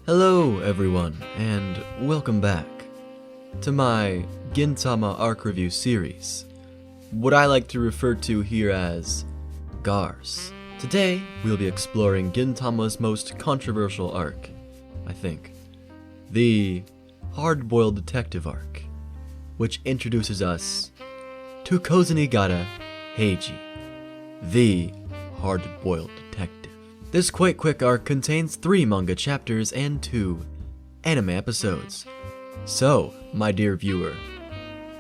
Hello everyone, and welcome back to my Gintama arc review series, what I like to refer to here as GARS. Today, we'll be exploring Gintama's most controversial arc, I think, the Hardboiled detective arc, which introduces us to Kozenigata Heiji, the hard-boiled detective. This quite quick arc contains 3 manga chapters and 2 anime episodes. So, my dear viewer,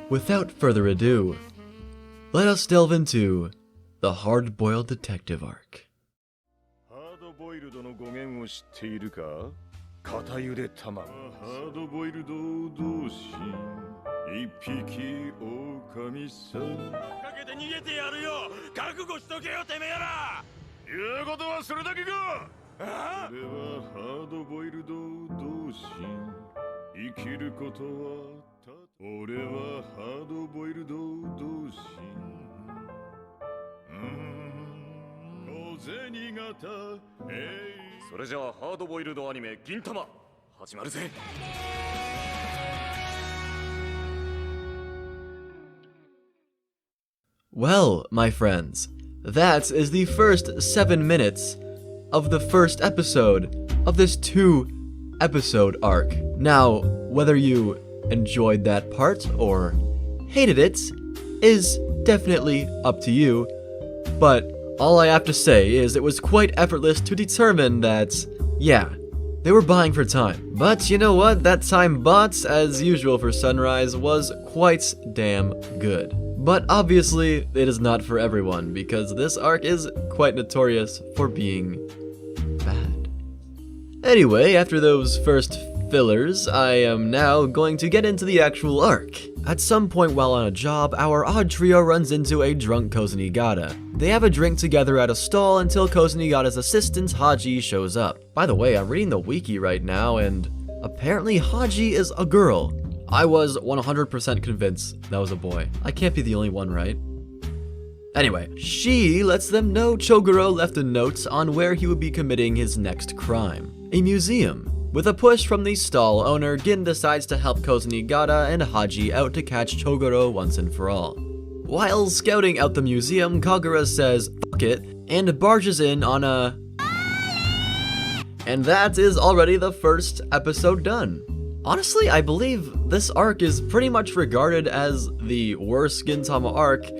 without further ado, let us delve into the Hardboiled detective arc. ハードボイルドの語源を知っているか？片茹で卵。ハードボイルド同士、一匹狼さん。かけて逃げてやるよ。覚悟しとけよてめえら。言うことはそれだけか。俺はハードボイルド同士、生きることはた。俺はハードボイルド同士。それじゃあハードボイルドアニメ銀玉始まるぜ。Well, my friends, that is the first 7 minutes of the first episode of this 2-episode arc. Now, whether you enjoyed that part or hated it is definitely up to you, but all I have to say is it was quite effortless to determine that, yeah, they were buying for time. But you know what? That time bought, as usual for Sunrise, was quite damn good. But obviously, it is not for everyone, because this arc is quite notorious for being bad. Anyway, after those first fillers, I am now going to get into the actual arc. At some point while on a job, our odd trio runs into a drunk Kozenigata. They have a drink together at a stall until Kozenigata's assistant Haji shows up. By the way, I'm reading the wiki right now, and apparently Haji is a girl. I was 100% convinced that was a boy. I can't be the only one, right? Anyway, she lets them know Chogoro left a note on where he would be committing his next crime. A museum. With a push from the stall owner, Gin decides to help Kozenigata and Haji out to catch Chogoro once and for all. While scouting out the museum, Kagura says, "Fuck it," and barges in on a... And that is already the first episode done. Honestly, I believe this arc is pretty much regarded as the worst Gintama arc,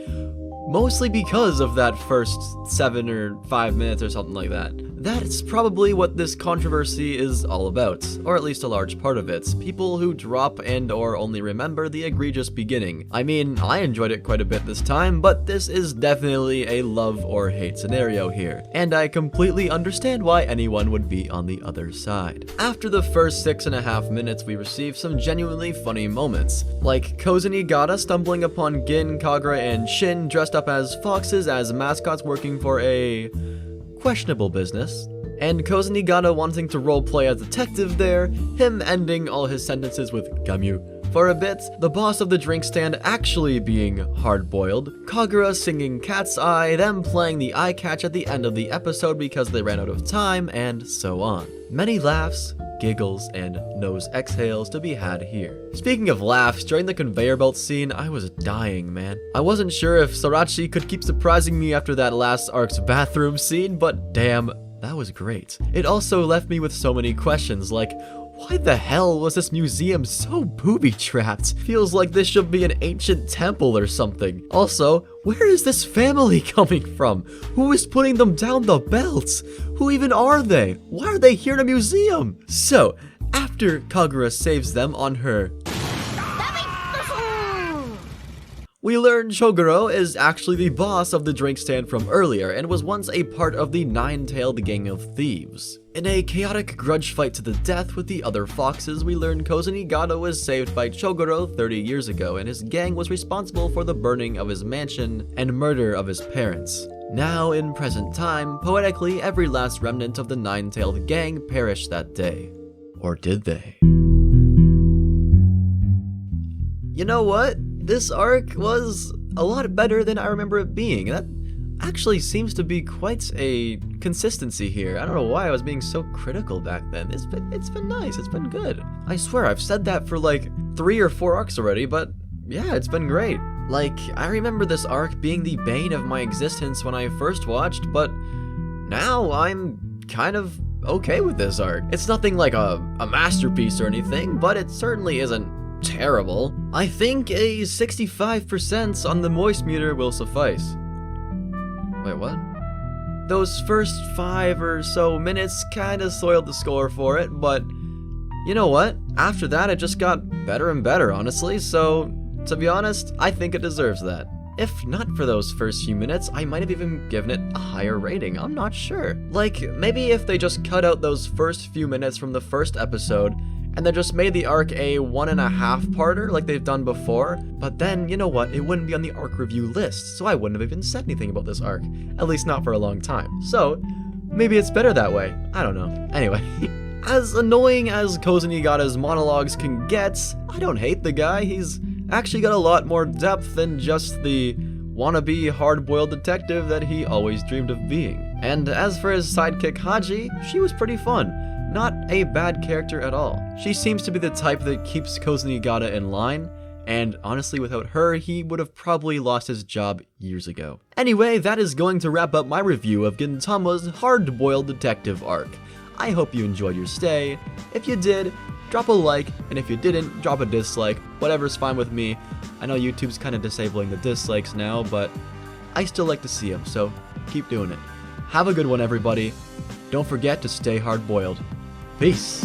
mostly because of that first 7 or 5 minutes or something like that. That's probably what this controversy is all about, or at least a large part of it. People who drop and or only remember the egregious beginning. I mean, I enjoyed it quite a bit this time, but this is definitely a love or hate scenario here, and I completely understand why anyone would be on the other side. After the first 6.5 minutes, we receive some genuinely funny moments, like Kozenigata stumbling upon Gin, Kagura, and Shin dressed up as foxes as mascots working for a questionable business, and Kozenigata wanting to roleplay as detective there, him ending all his sentences with Gamyu for a bit, the boss of the drink stand actually being hard-boiled, Kagura singing Cat's Eye, them playing the eye catch at the end of the episode because they ran out of time, and so on. Many laughs, giggles, and nose exhales to be had here. Speaking of laughs, during the conveyor belt scene, I was dying, man. I wasn't sure if Sorachi could keep surprising me after that last arc's bathroom scene, but damn, that was great. It also left me with so many questions, like, why the hell was this museum so booby-trapped? Feels like this should be an ancient temple or something. Also, where is this family coming from? Who is putting them down the belts? Who even are they? Why are they here in a museum? So, after Kagura saves them on her... We learn Chogoro is actually the boss of the drink stand from earlier and was once a part of the nine-tailed gang of thieves. In a chaotic grudge fight to the death with the other foxes, we learn Kozenigata was saved by Chogoro 30 years ago and his gang was responsible for the burning of his mansion and murder of his parents. Now, in present time, poetically, every last remnant of the nine-tailed gang perished that day. Or did they? You know what? This arc was a lot better than I remember it being. actually seems to be quite a consistency here. I don't know why I was being so critical back then. It's been nice, it's been good. I swear, I've said that for like 3 or 4 arcs already, but yeah, it's been great. Like, I remember this arc being the bane of my existence when I first watched, but now I'm kind of okay with this arc. It's nothing like a masterpiece or anything, but it certainly isn't terrible. I think a 65% on the moist meter will suffice. Wait, what? Those first 5 or so minutes kinda soiled the score for it, but you know what? After that, it just got better and better, honestly, so to be honest, I think it deserves that. If not for those first few minutes, I might have even given it a higher rating, I'm not sure. Like, maybe if they just cut out those first few minutes from the first episode, and then just made the arc a 1.5-parter like they've done before, but then, you know what, it wouldn't be on the arc review list, so I wouldn't have even said anything about this arc, at least not for a long time. So, maybe it's better that way, I don't know. Anyway, as annoying as Kozenigata's monologues can get, I don't hate the guy. He's actually got a lot more depth than just the wannabe hard-boiled detective that he always dreamed of being. And as for his sidekick Haji, she was pretty fun. Not a bad character at all. She seems to be the type that keeps Kozenigata in line, and honestly without her, he would have probably lost his job years ago. Anyway, that is going to wrap up my review of Gintama's hard-boiled detective arc. I hope you enjoyed your stay. If you did, drop a like, and if you didn't, drop a dislike. Whatever's fine with me. I know YouTube's kind of disabling the dislikes now, but I still like to see them, so keep doing it. Have a good one, everybody. Don't forget to stay hard-boiled. Peace.